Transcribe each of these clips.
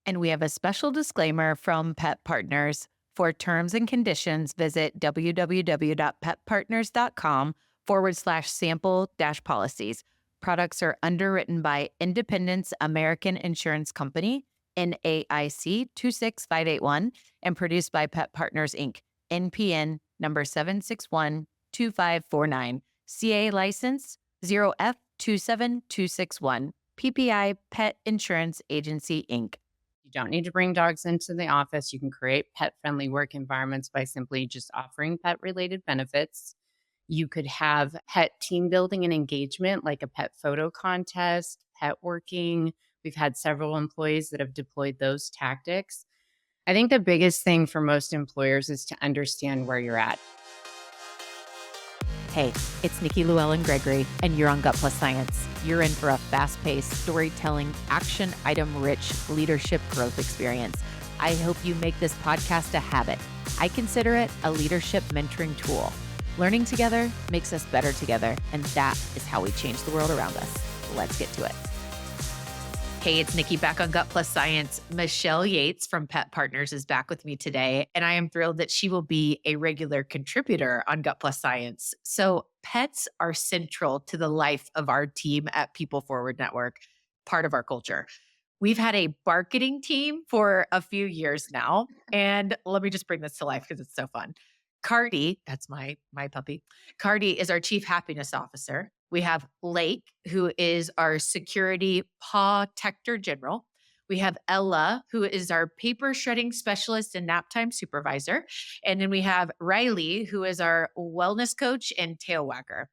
And we have a special disclaimer from Pet Partners. For terms and conditions, visit www.petpartners.com/sample policies. Products are underwritten by Independence American Insurance Company, NAIC 26581, and produced by Pet Partners Inc., NPN number 7612549, CA license 0F27261, PPI Pet Insurance Agency Inc. You don't need to bring dogs into the office. You can create pet friendly work environments by simply just offering pet related benefits. You could have pet team building and engagement, like a pet photo contest, pet working. We've had several employees that have deployed those tactics. I think the biggest thing for most employers is to understand where you're at. Hey, it's Nikki, Llewellyn Gregory, and you're on Gut Plus Science. You're in for a fast-paced, storytelling, action item-rich leadership growth experience. I hope you make this podcast a habit. I consider it a leadership mentoring tool. Learning together makes us better together, and that is how we change the world around us. Let's get to it. Hey, it's Nikki back on Gut Plus Science. Michelle Yates from Pet Partners is back with me today, and I am thrilled that she will be a regular contributor on Gut Plus Science. So, pets are central to the life of our team at People Forward Network, part of our culture. We've had a marketing team for a few years now, and let me just bring this to life because it's so fun. Cardi, that's my puppy. Cardi is our chief happiness officer. We have Lake, who is our security paw tector general. We have Ella, who is our paper shredding specialist and nap time supervisor. And then we have Riley, who is our wellness coach and tail wagger.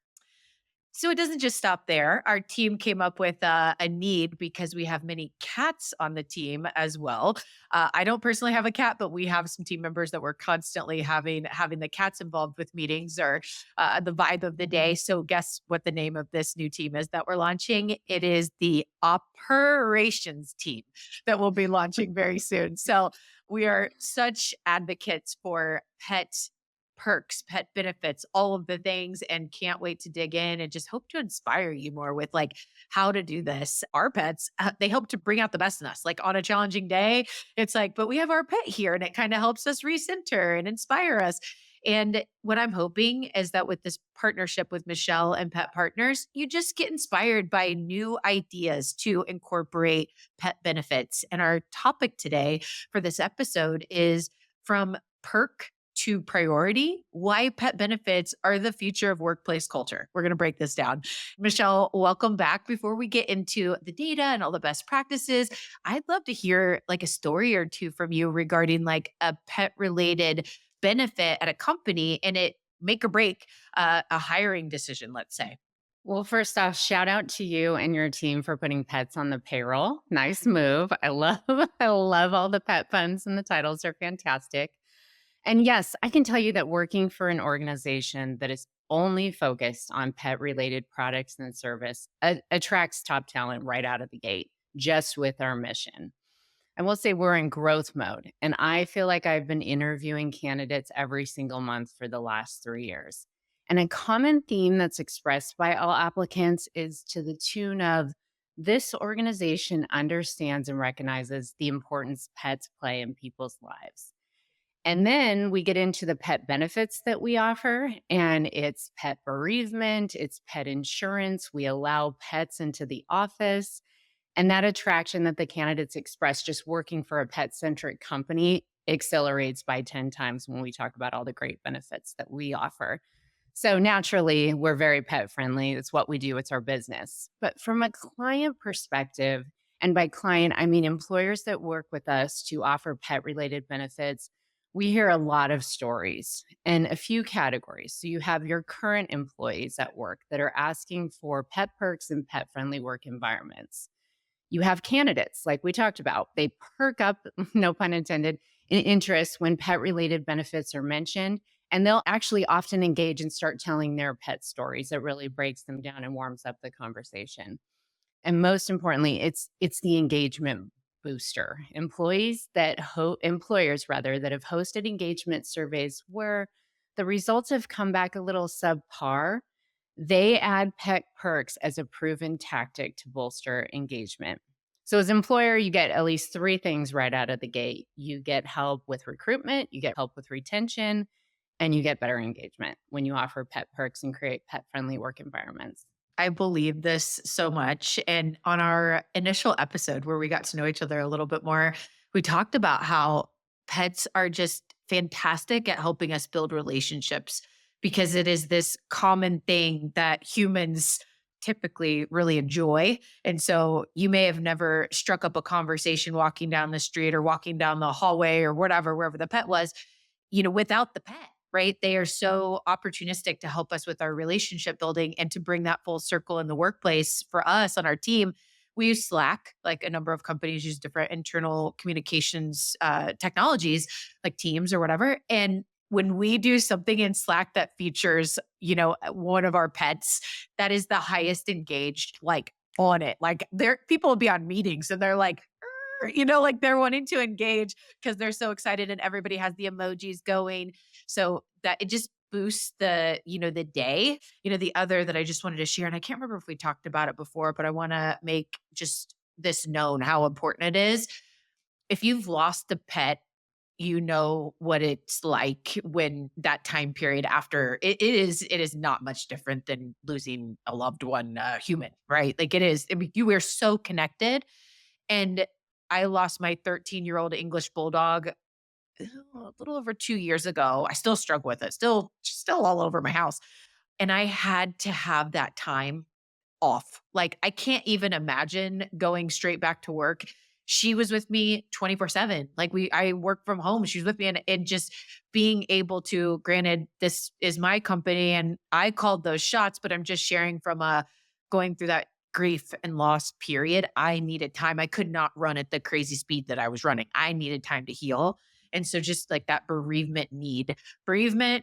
So it doesn't just stop there. Our team came up with a need because we have many cats on the team as well. I don't personally have a cat, but we have some team members that we're constantly having the cats involved with meetings or the vibe of the day. So guess what the name of this new team is that we're launching? It is the operations team that we'll be launching very soon. So we are such advocates for pet perks, pet benefits, all of the things, and can't wait to dig in and just hope to inspire you more with like how to do this. Our pets, they help to bring out the best in us. Like on a challenging day, it's like, but we have our pet here and it kind of helps us recenter and inspire us. And what I'm hoping is that with this partnership with Michelle and Pet Partners, you just get inspired by new ideas to incorporate pet benefits. And our topic today for this episode is from Perk to priority, why pet benefits are the future of workplace culture. We're going to break this down. Michelle, welcome back. Before we get into the data and all the best practices, I'd love to hear like a story or two from you regarding like a pet related benefit at a company and it make or break a hiring decision, let's say. Well, first off, shout out to you and your team for putting pets on the payroll. Nice move. I love I love all the pet puns and the titles are fantastic. And yes, I can tell you that working for an organization that is only focused on pet related products and service attracts top talent right out of the gate, just with our mission. I will say we're in growth mode, and I feel like I've been interviewing candidates every single month for the last 3 years. And a common theme that's expressed by all applicants is to the tune of this organization understands and recognizes the importance pets play in people's lives. And then we get into the pet benefits that we offer, and it's pet bereavement, it's pet insurance. We allow pets into the office. And that attraction that the candidates express just working for a pet centric company accelerates by 10 times when we talk about all the great benefits that we offer. So naturally, we're very pet friendly. It's what we do, it's our business. But from a client perspective, and by client, I mean employers that work with us to offer pet related benefits, we hear a lot of stories in a few categories. So you have your current employees at work that are asking for pet perks and pet friendly work environments. You have candidates, like we talked about, they perk up, no pun intended, in interest when pet related benefits are mentioned. And they'll actually often engage and start telling their pet stories. It really breaks them down and warms up the conversation. And most importantly, it's the engagement booster. Employers rather that have hosted engagement surveys where the results have come back a little subpar, they add pet perks as a proven tactic to bolster engagement. So as employer, you get at least three things right out of the gate. You get help with recruitment, you get help with retention, and you get better engagement when you offer pet perks and create pet-friendly work environments. I believe this so much. And on our initial episode where we got to know each other a little bit more, we talked about how pets are just fantastic at helping us build relationships because it is this common thing that humans typically really enjoy. And so you may have never struck up a conversation walking down the street or walking down the hallway or whatever, wherever the pet was, without the pet, right? They are so opportunistic to help us with our relationship building and to bring that full circle in the workplace for us on our team. We use Slack, like a number of companies use different internal communications technologies like Teams or whatever. And when we do something in Slack that features, one of our pets, that is the highest engaged, like on it. Like there, people will be on meetings and they're like, like they're wanting to engage because they're so excited and everybody has the emojis going. So that it just boosts the day. The other that I just wanted to share, and I can't remember if we talked about it before, but I want to make just this known how important it is. If you've lost a pet, you know what it's like when that time period after it is not much different than losing a loved one, human, right? Like it is. I mean, you are so connected. And I lost my 13-year-old English bulldog a little over 2 years ago. I still struggle with it, still all over my house. And I had to have that time off. Like, I can't even imagine going straight back to work. She was with me 24/7. Like I work from home. She was with me and just being able to, granted, this is my company and I called those shots, but I'm just sharing from going through that grief and loss period. I needed time. I could not run at the crazy speed that I was running. I needed time to heal. And so just like that bereavement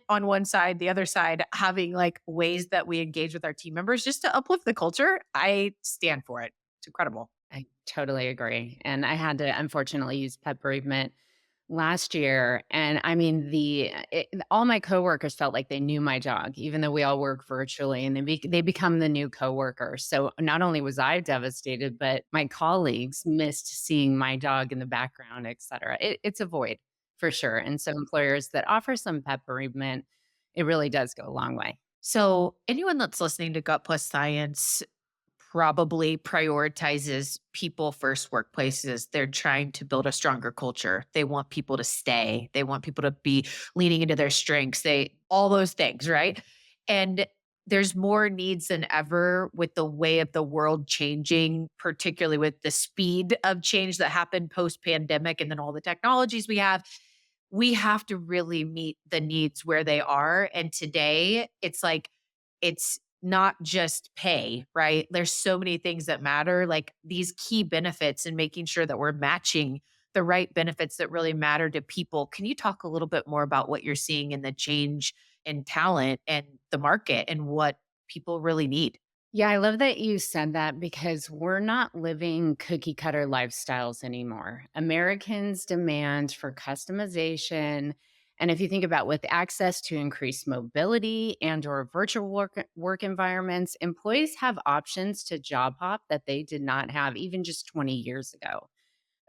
on one side, the other side, having like ways that we engage with our team members just to uplift the culture. I stand for it. It's incredible. I totally agree. And I had to unfortunately use pet bereavement last year. And I mean, all my coworkers felt like they knew my dog, even though we all work virtually, and they become the new coworkers. So not only was I devastated, but my colleagues missed seeing my dog in the background, et cetera. It's a void for sure. And so employers that offer some pet bereavement, it really does go a long way. So anyone that's listening to Gut Plus Science probably prioritizes people first workplaces. They're trying to build a stronger culture. They want people to stay. They want people to be leaning into their strengths. All those things, right? And there's more needs than ever with the way of the world changing, particularly with the speed of change that happened post pandemic and then all the technologies we have. We have to really meet the needs where they are. And today it's like, it's not just pay, right? There's so many things that matter, like these key benefits and making sure that we're matching the right benefits that really matter to people. Can you talk a little bit more about what you're seeing in the change in talent and the market and what people really need? Yeah, I love that you said that because we're not living cookie cutter lifestyles anymore. Americans demand for customization. And if you think about with access to increased mobility and or virtual work environments, employees have options to job hop that they did not have even just 20 years ago.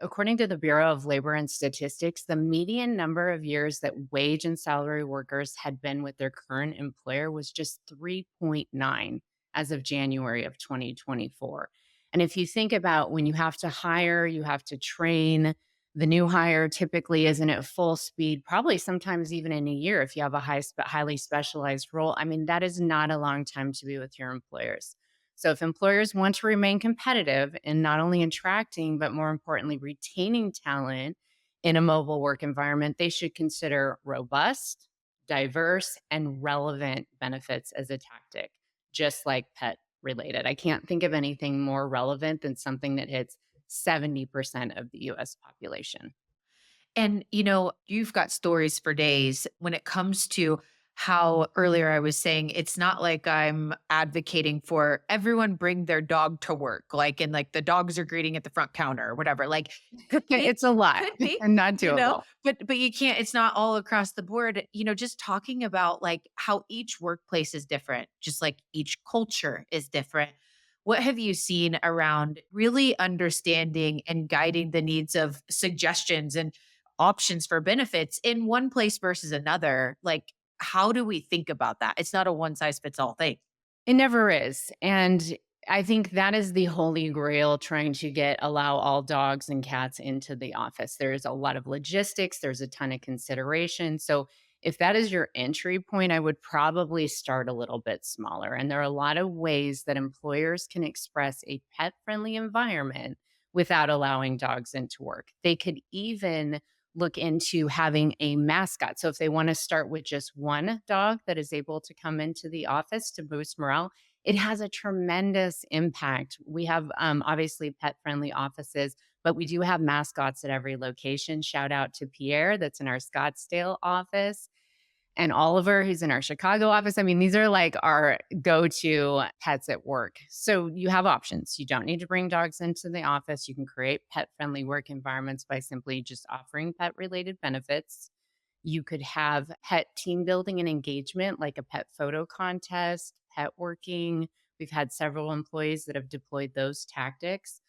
According to the Bureau of Labor and Statistics, the median number of years that wage and salary workers had been with their current employer was just 3.9 as of January of 2024. And if you think about when you have to hire, you have to train, the new hire typically isn't at full speed, probably sometimes even in a year if you have a highly specialized role. I mean, that is not a long time to be with your employers. So, if employers want to remain competitive in not only attracting, but more importantly, retaining talent in a mobile work environment, they should consider robust, diverse, and relevant benefits as a tactic, just like pet related. I can't think of anything more relevant than something that hits 70% of the US population. And, you've got stories for days when it comes to how earlier I was saying it's not like I'm advocating for everyone bring their dog to work, like, and like the dogs are greeting at the front counter or whatever. Like, could be, It's a lot could be, and not doable. but you can't, it's not all across the board. Just talking about like how each workplace is different, just like each culture is different. what have you seen around really understanding and guiding the needs of suggestions and options for benefits in one place versus another? Like, how do we think about that? It's not a one size fits all thing. It never is. And I think that is the holy grail trying to allow all dogs and cats into the office. There's a lot of logistics, there's a ton of consideration. So if that is your entry point, I would probably start a little bit smaller. And there are a lot of ways that employers can express a pet friendly environment without allowing dogs into work. They could even look into having a mascot. So if they want to start with just one dog that is able to come into the office to boost morale, it has a tremendous impact. We have obviously pet friendly offices, but we do have mascots at every location. Shout out to Pierre, that's in our Scottsdale office, and Oliver, who's in our Chicago office. I mean, these are like our go to pets at work. So you have options. You don't need to bring dogs into the office. You can create pet friendly work environments by simply just offering pet related benefits. You could have pet team building and engagement, like a pet photo contest, pet working. We've had several employees that have deployed those tactics.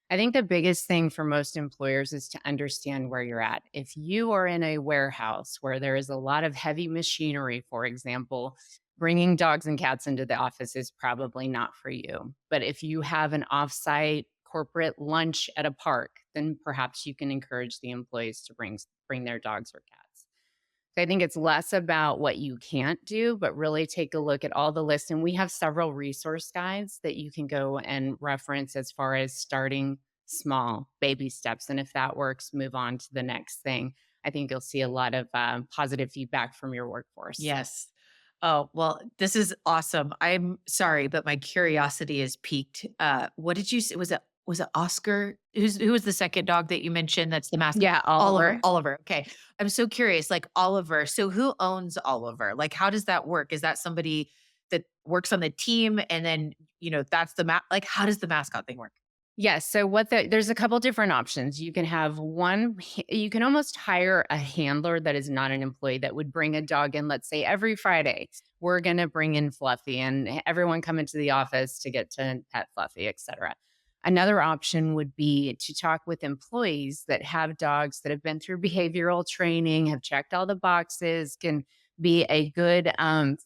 I think the biggest thing for most employers is to understand where you're at. If you are in a warehouse where there is a lot of heavy machinery, for example, bringing dogs and cats into the office is probably not for you. But if you have an offsite corporate lunch at a park, then perhaps you can encourage the employees to bring their dogs or cats. So I think it's less about what you can't do, but really take a look at all the lists. And we have several resource guides that you can go and reference as far as starting small baby steps. And if that works, move on to the next thing. I think you'll see a lot of positive feedback from your workforce. Yes. Oh, well, this is awesome. I'm sorry, but my curiosity is piqued. What did you say? Was it Oscar? Who was the second dog that you mentioned that's the mascot? Yeah, Oliver. Oliver. Oliver. Okay. I'm so curious. Like Oliver. So who owns Oliver? Like how does that work? Is that somebody that works on the team and then, that's like how does the mascot thing work? Yes. So there's a couple different options. You can have you can almost hire a handler that is not an employee that would bring a dog in, let's say every Friday. We're going to bring in Fluffy and everyone come into the office to get to pet Fluffy, etc. Another option would be to talk with employees that have dogs that have been through behavioral training, have checked all the boxes, can be a good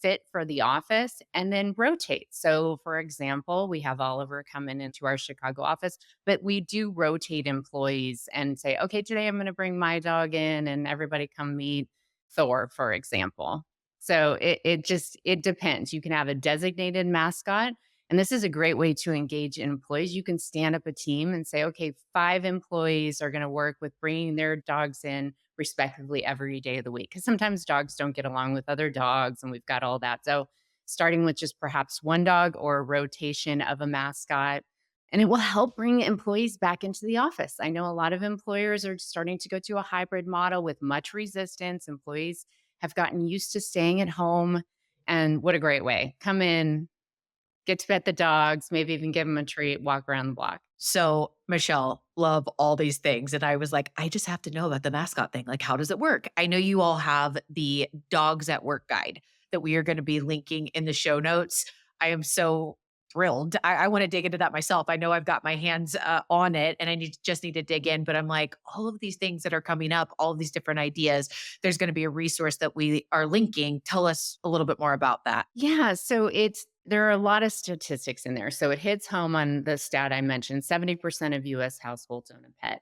fit for the office and then rotate. So, for example, we have Oliver coming into our Chicago office, but we do rotate employees and say, okay, today I'm going to bring my dog in and everybody come meet Thor, for example. So it depends. You can have a designated mascot. And this is a great way to engage employees. You can stand up a team and say, okay, 5 employees are going to work with bringing their dogs in respectively every day of the week. Because sometimes dogs don't get along with other dogs, and we've got all that. So, starting with just perhaps one dog or a rotation of a mascot, and it will help bring employees back into the office. I know a lot of employers are starting to go to a hybrid model with much resistance. Employees have gotten used to staying at home. And what a great way. Come in, get to pet the dogs, maybe even give them a treat, walk around the block. So, Michelle, love all these things. And I was like, I just have to know about the mascot thing. Like, how does it work? I know you all have the Dogs at Work guide that we are going to be linking in the show notes. I am so thrilled. I want to dig into that myself. I know I've got my hands on it and just need to dig in, but I'm like, all of these things that are coming up, all of these different ideas, there's going to be a resource that we are linking. Tell us a little bit more about that. Yeah, so there are a lot of statistics in there. So it hits home on the stat I mentioned. 70% of US households own a pet.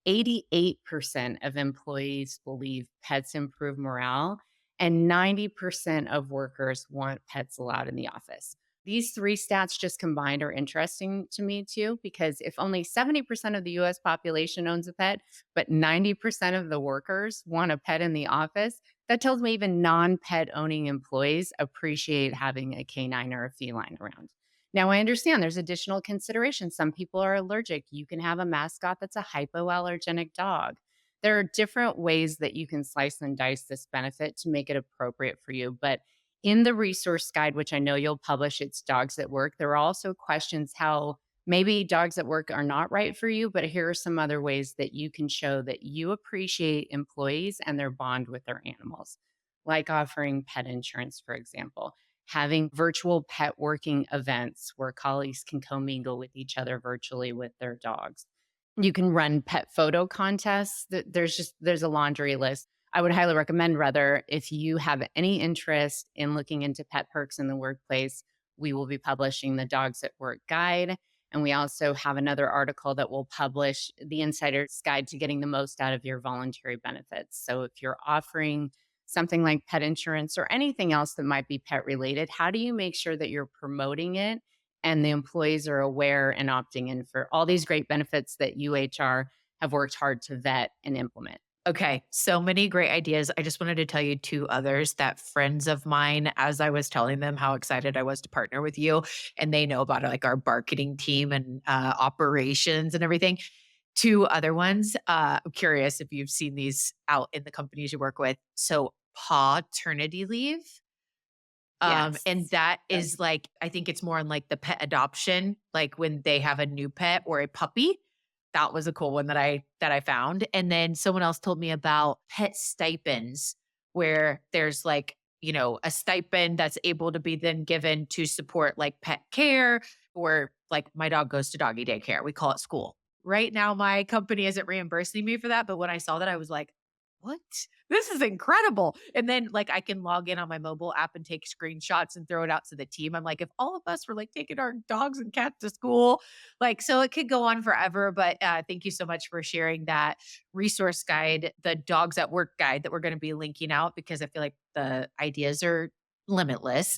88% of employees believe pets improve morale, and 90% of workers want pets allowed in the office. These three stats just combined are interesting to me too, because if only 70% of the US population owns a pet, but 90% of the workers want a pet in the office, that tells me even non-pet owning employees appreciate having a canine or a feline around. Now, I understand there's additional considerations. Some people are allergic. You can have a mascot that's a hypoallergenic dog. There are different ways that you can slice and dice this benefit to make it appropriate for you. But in the resource guide, which I know you'll publish, it's Dogs at Work, there are also questions how maybe dogs at work are not right for you, but here are some other ways that you can show that you appreciate employees and their bond with their animals, like offering pet insurance, for example. having virtual pet working events where colleagues can commingle with each other virtually with their dogs. You can run pet photo contests. There's a laundry list. I would highly recommend, rather, if you have any interest in looking into pet perks in the workplace, we will be publishing the Dogs at Work guide. And we also have another article that will publish the Insider's Guide to Getting the Most Out of Your Voluntary Benefits. So if you're offering something like pet insurance or anything else that might be pet related, how do you make sure that you're promoting it and the employees are aware and opting in for all these great benefits that UHR have worked hard to vet and implement? Okay, so many great ideas. I just wanted to tell you two others that friends of mine, as I was telling them how excited I was to partner with you, and they know about like our marketing team and operations and everything. Two other ones. I'm curious if you've seen these out in the companies you work with. So, paw-ternity leave. And Yes. that Yep. is like, I think it's more on like the pet adoption, like when they have a new pet or a puppy. That was a cool one that I found. And then someone else told me about pet stipends, where there's like, a stipend that's able to be then given to support like pet care, or like my dog goes to doggy daycare. We call it school. Right now, my company isn't reimbursing me for that. But when I saw that, I was like, what? This is incredible. And then like I can log in on my mobile app and take screenshots and throw it out to the team. I'm like, if all of us were like taking our dogs and cats to school, like, so it could go on forever. But thank you so much for sharing that resource guide, the Dogs at Work guide that we're going to be linking out, because I feel like the ideas are limitless.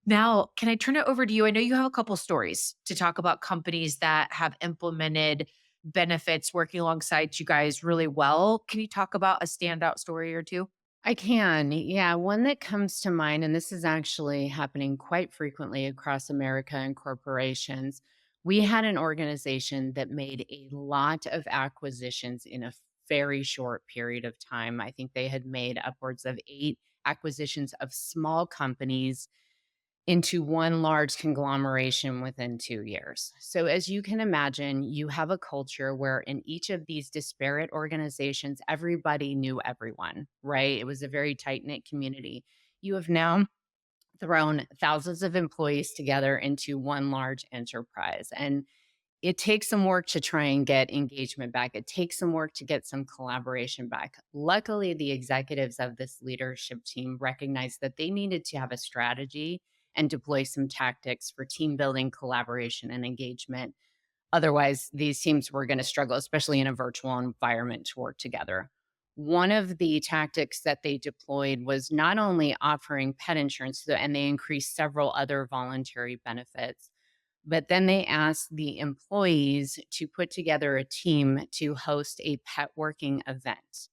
Now, can I turn it over to you? I know you have a couple stories to talk about companies that have implemented benefits working alongside you guys really well. Can you talk about a standout story or two? I can. Yeah. One that comes to mind, and this is actually happening quite frequently across America and corporations. We had an organization that made a lot of acquisitions in a very short period of time. I think they had made upwards of 8 acquisitions of small companies into one large conglomeration within 2 years. So, as you can imagine, you have a culture where in each of these disparate organizations, everybody knew everyone, right? It was a very tight knit community. You have now thrown thousands of employees together into one large enterprise. And it takes some work to try and get engagement back. It takes some work to get some collaboration back. Luckily, the executives of this leadership team recognized that they needed to have a strategy and deploy some tactics for team building, collaboration, and engagement. Otherwise, these teams were going to struggle, especially in a virtual environment, to work together. One of the tactics that they deployed was not only offering pet insurance, and they increased several other voluntary benefits, but then they asked the employees to put together a team to host a pet working event.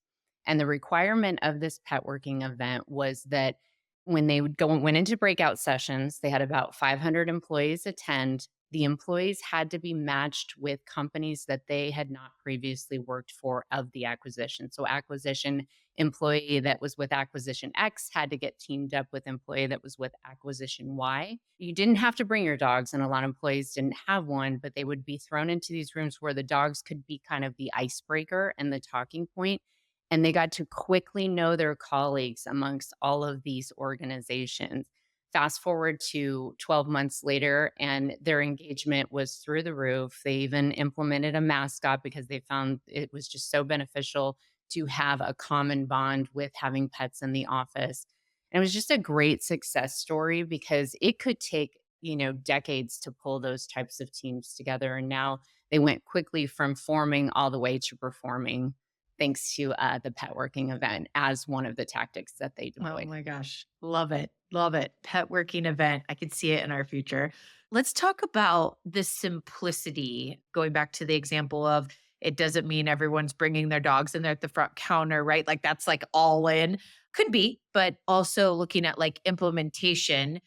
And the requirement of this pet working event was that when they went into breakout sessions, they had about 500 employees attend. The employees had to be matched with companies that they had not previously worked for of the acquisition. So acquisition employee that was with acquisition X had to get teamed up with employee that was with acquisition Y. You didn't have to bring your dogs, and a lot of employees didn't have one, but they would be thrown into these rooms where the dogs could be kind of the icebreaker and the talking point, and they got to quickly know their colleagues amongst all of these organizations. Fast forward to 12 months later, and their engagement was through the roof. They even implemented a mascot because they found it was just so beneficial to have a common bond with having pets in the office. And it was just a great success story because it could take, decades to pull those types of teams together. And now they went quickly from forming all the way to performing, thanks to the pet working event as one of the tactics that they Oh deployed. my gosh. Love it. Love it. Pet working event. I could see it in our future. Let's talk about the simplicity. Going back to the example of, it doesn't mean everyone's bringing their dogs in there at the front counter, right? Like that's like all in. Could be, but also looking at like implementation,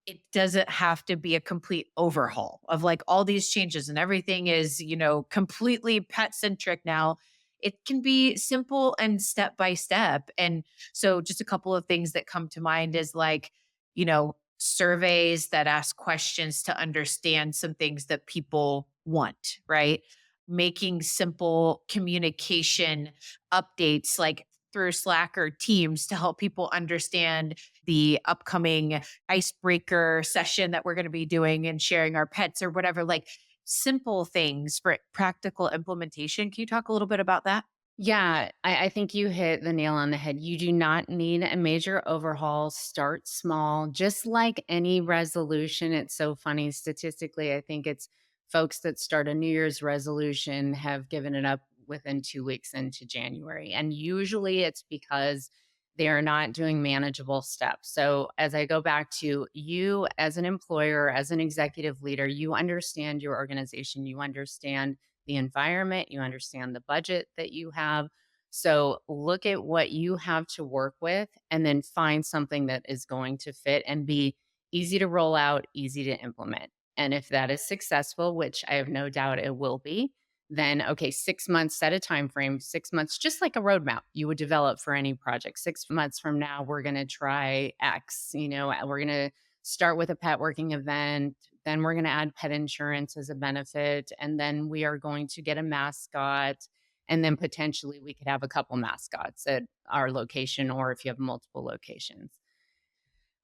it doesn't have to be a complete overhaul of like all these changes and everything is, completely pet centric now. It can be simple and step by step. And so just a couple of things that come to mind is like, surveys that ask questions to understand some things that people want, right? Making simple communication updates, like through Slack or Teams to help people understand the upcoming icebreaker session that we're going to be doing and sharing our pets or whatever, like simple things for practical implementation. Can you talk a little bit about that? Yeah, I think you hit the nail on the head. You do not need a major overhaul. Start small, just like any resolution. It's so funny. Statistically, I think it's folks that start a New Year's resolution have given it up within 2 weeks into January. And usually it's because they are not doing manageable steps. So, as I go back to you as an employer, as an executive leader, you understand your organization, you understand the environment, you understand the budget that you have. So look at what you have to work with and then find something that is going to fit and be easy to roll out, easy to implement. And if that is successful, which I have no doubt it will be, then okay, 6 months, set a time frame, 6 months, just like a roadmap you would develop for any project. 6 months from now, we're going to try X. We're going to start with a pet working event, then we're going to add pet insurance as a benefit. And then we are going to get a mascot. And then potentially we could have a couple mascots at our location or if you have multiple locations.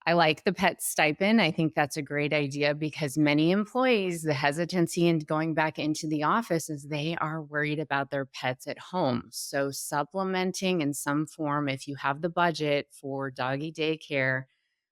I like the pet stipend. I think that's a great idea because many employees, the hesitancy in going back into the office is they are worried about their pets at home. So, supplementing in some form, if you have the budget for doggy daycare,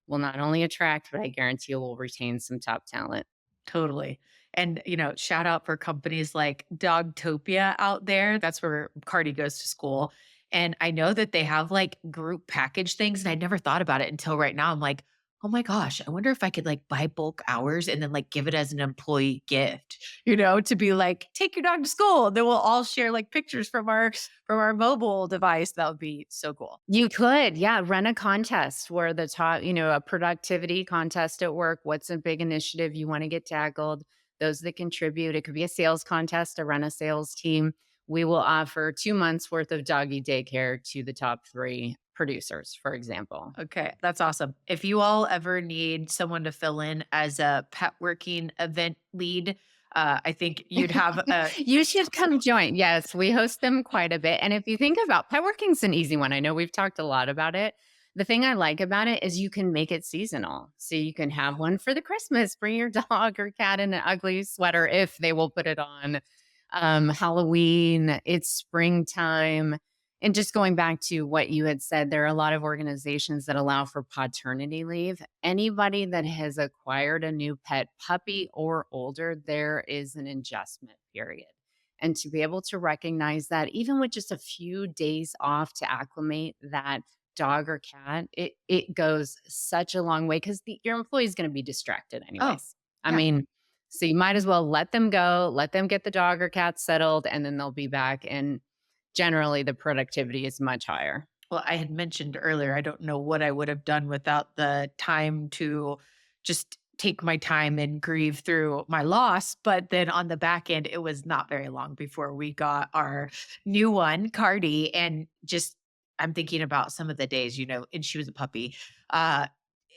will not only attract, but I guarantee you will retain some top talent. Totally. And, shout out for companies like Dogtopia out there. That's where Cardi goes to school. And I know that they have like group package things. And I never thought about it until right now. I'm like, oh my gosh, I wonder if I could like buy bulk hours and then like give it as an employee gift, to be like, take your dog to school. And then we'll all share like pictures from our mobile device. That would be so cool. You could, yeah, run a contest where the top, a productivity contest at work. What's a big initiative you want to get tackled? Those that contribute. It could be a sales contest to run a sales team. We will offer 2 months worth of doggy daycare to the top three producers, for example. Okay, that's awesome. If you all ever need someone to fill in as a pet working event lead, I think you'd have a You should come join. Yes, we host them quite a bit. And if you think about pet working's an easy one. I know we've talked a lot about it. The thing I like about it is you can make it seasonal. So you can have one for the Christmas, bring your dog or cat in an ugly sweater if they will put it on. Halloween, it's springtime. And just going back to what you had said, there are a lot of organizations that allow for paw-ternity leave. Anybody that has acquired a new pet, puppy or older, there is an adjustment period. And to be able to recognize that, even with just a few days off to acclimate that dog or cat, it goes such a long way because your employee is going to be distracted oh, anyways. I yeah. mean, so you might as well let them go, let them get the dog or cat settled, and then they'll be back. And generally, the productivity is much higher. Well, I had mentioned earlier, I don't know what I would have done without the time to just take my time and grieve through my loss. But then on the back end, it was not very long before we got our new one, Cardi. And just, I'm thinking about some of the days, and she was a puppy. Uh,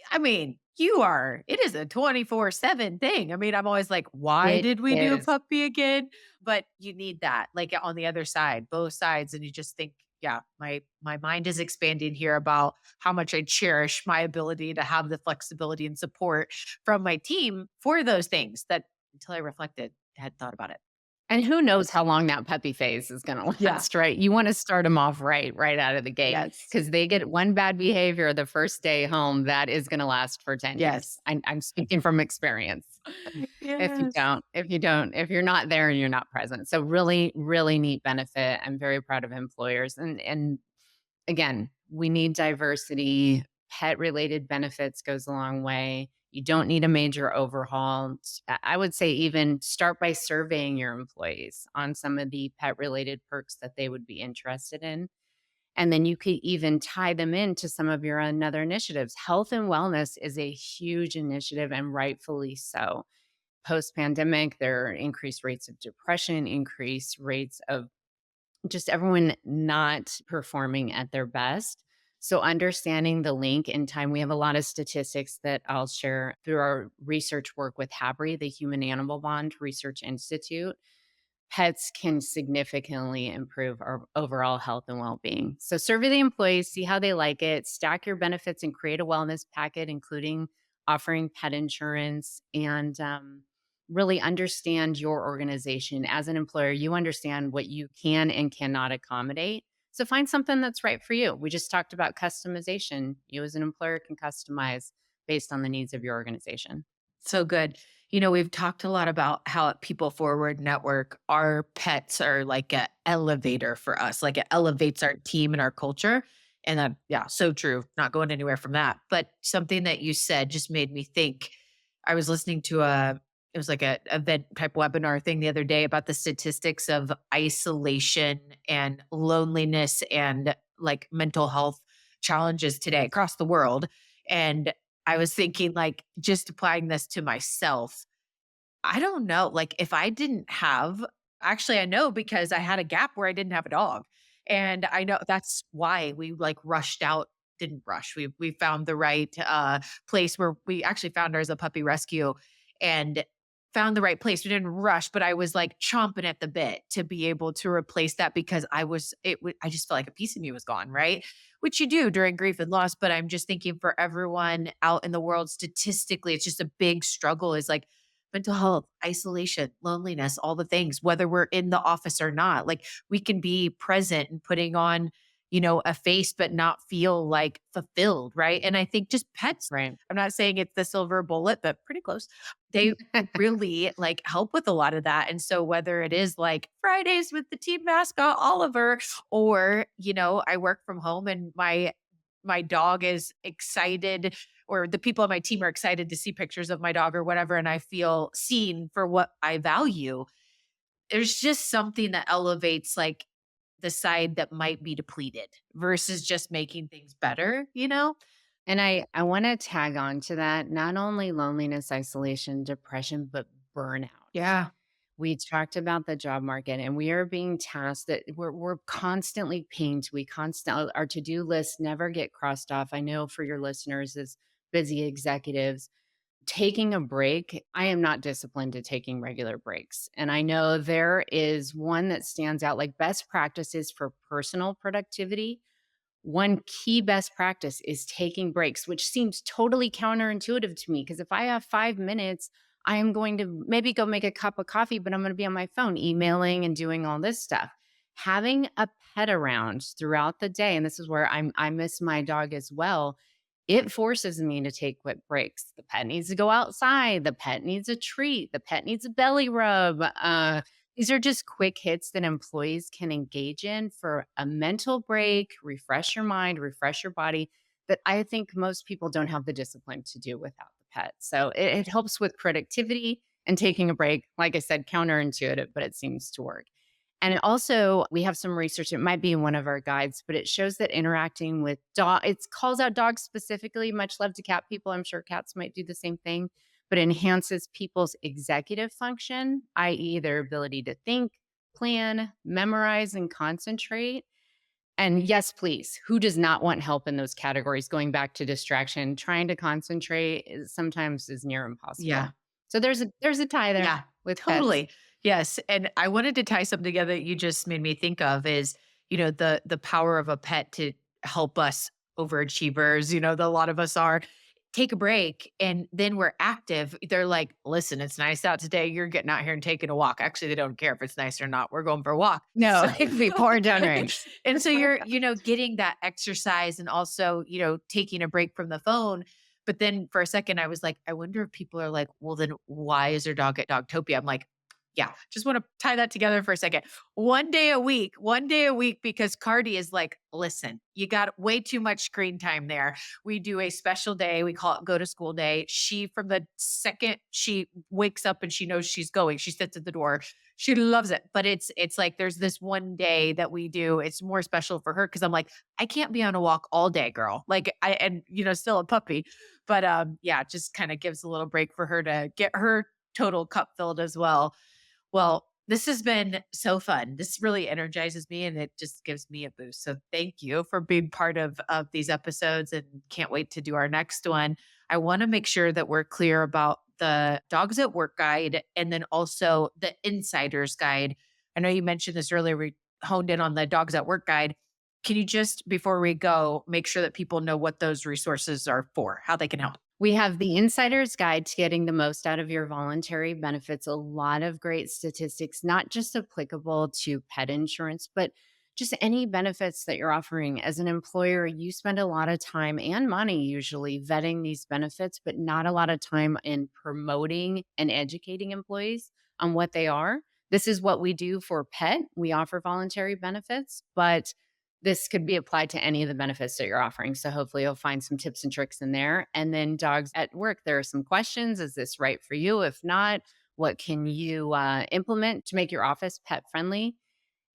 I mean, it is a 24/7 thing. I mean, I'm always like, why It did we do a is. puppy again? But you need that, like on the other side, both sides. And you just think, yeah, my mind is expanding here about how much I cherish my ability to have the flexibility and support from my team for those things that until I reflected, had thought about it. And who knows how long that puppy phase is gonna Yeah. last, right? You wanna start them off right out of the gate Yes. because they get one bad behavior the first day home, that is gonna last for 10 years. Yes. I'm speaking from experience. Yes. If you're not there and you're not present. So really, really neat benefit. I'm very proud of employers. And again, we need diversity. Pet related benefits goes a long way. You don't need a major overhaul. I would say even start by surveying your employees on some of the pet related perks that they would be interested in. And then you could even tie them into some of your other initiatives. Health and wellness is a huge initiative and rightfully so. Post pandemic, there are increased rates of depression, increased rates of just everyone not performing at their best. So, understanding the link in time, we have a lot of statistics that I'll share through our research work with HABRI, the Human Animal Bond Research Institute. pets can significantly improve our overall health and well-being. So survey the employees, see how they like it, stack your benefits and create a wellness packet, including offering pet insurance and really understand your organization. As an employer, you understand what you can and cannot accommodate. So find something that's right for you. We just talked about customization. You as an employer can customize based on the needs of your organization. So good. We've talked a lot about how at People Forward Network, our pets are like an elevator for us, like it elevates our team and our culture. And yeah, so true. Not going anywhere from that. But something that you said just made me think. I was listening to it was like a event type webinar thing the other day about the statistics of isolation and loneliness and like mental health challenges today across the world. And I was thinking, like, just applying this to myself. I don't know, like, if I didn't have actually, I know because I had a gap where I didn't have a dog, and I know that's why we, like, rushed out didn't rush. We found the right, place where we actually found her as a puppy rescue and found the right place. We didn't rush, but I was, like, chomping at the bit to be able to replace that because I just felt like a piece of me was gone, right? Which you do during grief and loss, but I'm just thinking for everyone out in the world, statistically, it's just a big struggle is, like, mental health, isolation, loneliness, all the things, whether we're in the office or not. Like we can be present and putting on, a face, but not feel like fulfilled. Right. And I think just pets, Right. I'm not saying it's the silver bullet, but pretty close. They really like help with a lot of that. And so whether it is like Fridays with the team mascot Oliver, or, I work from home and my dog is excited or the people on my team are excited to see pictures of my dog or whatever, and I feel seen for what I value. There's just something that elevates like the side that might be depleted versus just making things better, you know? And I want to tag on to that, not only loneliness, isolation, depression, but burnout. Yeah. We talked about the job market and we are being tasked that we're constantly pinged. We constantly our to-do lists never get crossed off. I know for your listeners as busy executives, taking a break, I am not disciplined to taking regular breaks. And I know there is one that stands out like best practices for personal productivity. One key best practice is taking breaks, which seems totally counterintuitive to me because if I have 5 minutes, I am going to maybe go make a cup of coffee, but I'm going to be on my phone emailing and doing all this stuff. Having a pet around throughout the day, and this is where I miss my dog as well. It forces me to take quick breaks. The pet needs to go outside. The pet needs a treat. The pet needs a belly rub. These are just quick hits that employees can engage in for a mental break, refresh your mind, refresh your body, that I think most people don't have the discipline to do without the pet. So it helps with productivity and taking a break. Like I said, counterintuitive, but it seems to work. And also, we have some research, it might be in one of our guides, but it shows that interacting with dog, it calls out dogs specifically, much love to cat people. I'm sure cats might do the same thing, but enhances people's executive function, i.e., their ability to think, plan, memorize, and concentrate. And yes, please, who does not want help in those categories? Going back to distraction, trying to concentrate sometimes is near Yeah. impossible. So there's a tie there Yeah, with pets. totally. Yes, and I wanted to tie something together that you just made me think of is, the power of a pet to help us overachievers, that a lot of us are. Take a break and then we're active. They're like, listen, it's nice out today. You're getting out here and taking a walk. Actually, they don't care if it's nice or not. We're going for a walk. No, So it could be pouring down rain. and so you're, getting that exercise and also, taking a break from the phone. But then for a second, I was like, I wonder if people are like, well, then why is their dog at Dogtopia? I'm like, yeah, just want to tie that together for a second. One day a week, because Cardi is like, listen, you got way too much screen time there. We do a special day. We call it go to school day. She, from the second she wakes up and she knows she's going, she sits at the door. She loves it. But it's like there's this one day that we do. It's more special for her because I'm like, I can't be on a walk all day, girl. Like still a puppy. But yeah, it just kind of gives a little break for her to get her total cup filled as well. Well, this has been so fun. This really energizes me and it just gives me a boost. So thank you for being part of these episodes and can't wait to do our next one. I want to make sure that we're clear about the Dogs at Work guide and then also the Insider's guide. I know you mentioned this earlier, we honed in on the Dogs at Work guide. Can you just, before we go, make sure that people know what those resources are for, how they can help? We have the Insider's Guide to Getting the Most Out of Your Voluntary Benefits. A lot of great statistics, not just applicable to pet insurance, but just any benefits that you're offering. As an employer, you spend a lot of time and money usually vetting these benefits, but not a lot of time in promoting and educating employees on what they are. This is what we do for pet. We offer voluntary benefits, but this could be applied to any of the benefits that you're offering. So hopefully you'll find some tips and tricks in there. And then Dogs at Work, there are some questions. Is this right for you? If not, what can you implement to make your office pet friendly?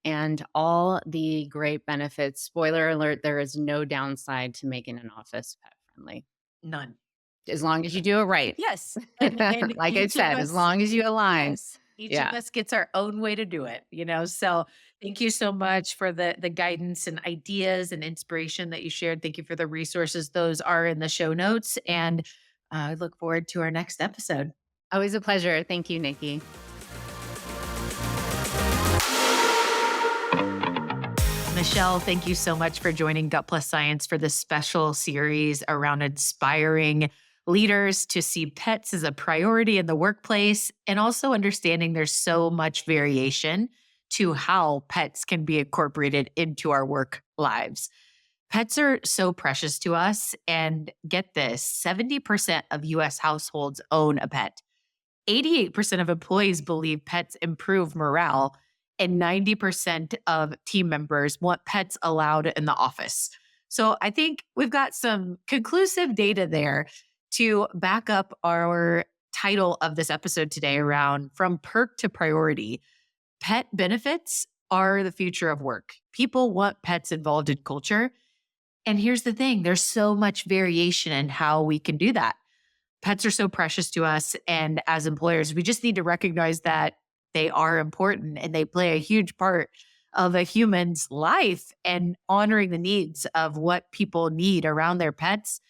And all the great benefits. Spoiler alert, there is no downside to making an office pet friendly. None. As long as you do it right. Yes. And Like I each of said, as us, long as you align. yes, each of Yeah. us gets our own way to do it, So thank you so much for the guidance and ideas and inspiration that you shared. Thank you for the resources. Those are in the show notes. And I look forward to our next episode. Always a pleasure. Thank you, Nikki. Michelle, thank you so much for joining Gut Plus Science for this special series around inspiring leaders to see pets as a priority in the workplace and also understanding there's so much variation to how pets can be incorporated into our work lives. Pets are so precious to us. And get this, 70% of US households own a pet. 88% of employees believe pets improve morale, and 90% of team members want pets allowed in the office. So I think we've got some conclusive data there to back up our title of this episode today around From Perk to Priority. Pet benefits are the future of work. People want pets involved in culture. And here's the thing, there's so much variation in how we can do that. Pets are so precious to us. And as employers, we just need to recognize that they are important and they play a huge part of a human's life, and honoring the needs of what people need around their pets.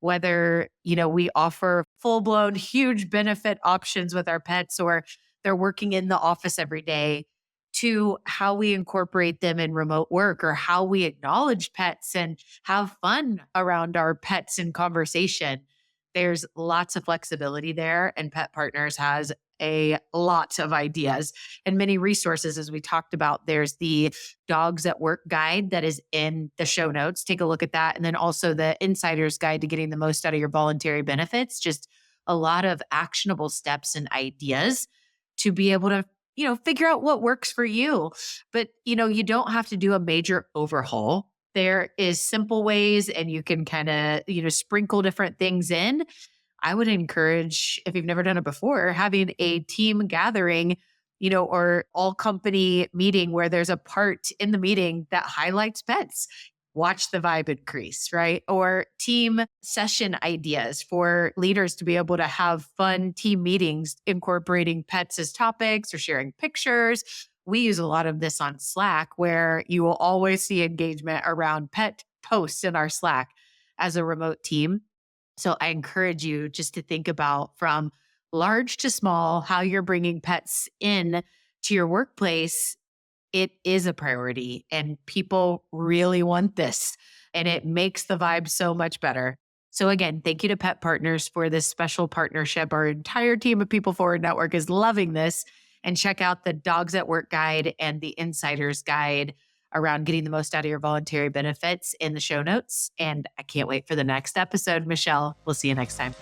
Whether, we offer full-blown huge benefit options with our pets, or they're working in the office every day, to how we incorporate them in remote work, or how we acknowledge pets and have fun around our pets in conversation. There's lots of flexibility there, and PetPartners has a lot of ideas and many resources. As we talked about, there's the Dogs at Work guide that is in the show notes. Take a look at that. And then also the Insider's Guide to Getting the Most Out of Your Voluntary Benefits. Just a lot of actionable steps and ideas to be able to, figure out what works for you. But, you don't have to do a major overhaul. There is simple ways, and you can kind of, sprinkle different things in. I would encourage, if you've never done it before, having a team gathering, or all company meeting where there's a part in the meeting that highlights pets. Watch the vibe increase, right? Or team session ideas for leaders to be able to have fun team meetings incorporating pets as topics or sharing pictures. We use a lot of this on Slack, where you will always see engagement around pet posts in our Slack as a remote team. So I encourage you just to think about, from large to small, how you're bringing pets in to your workplace. It is a priority, and people really want this, and it makes the vibe so much better. So again, thank you to PetPartners for this special partnership. Our entire team of People Forward Network is loving this. And check out the Dogs at Work guide and the Insider's Guide around getting the most out of your voluntary benefits in the show notes. And I can't wait for the next episode, Michelle. We'll see you next time.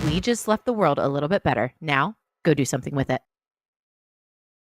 We just left the world a little bit better. Now, go do something with it.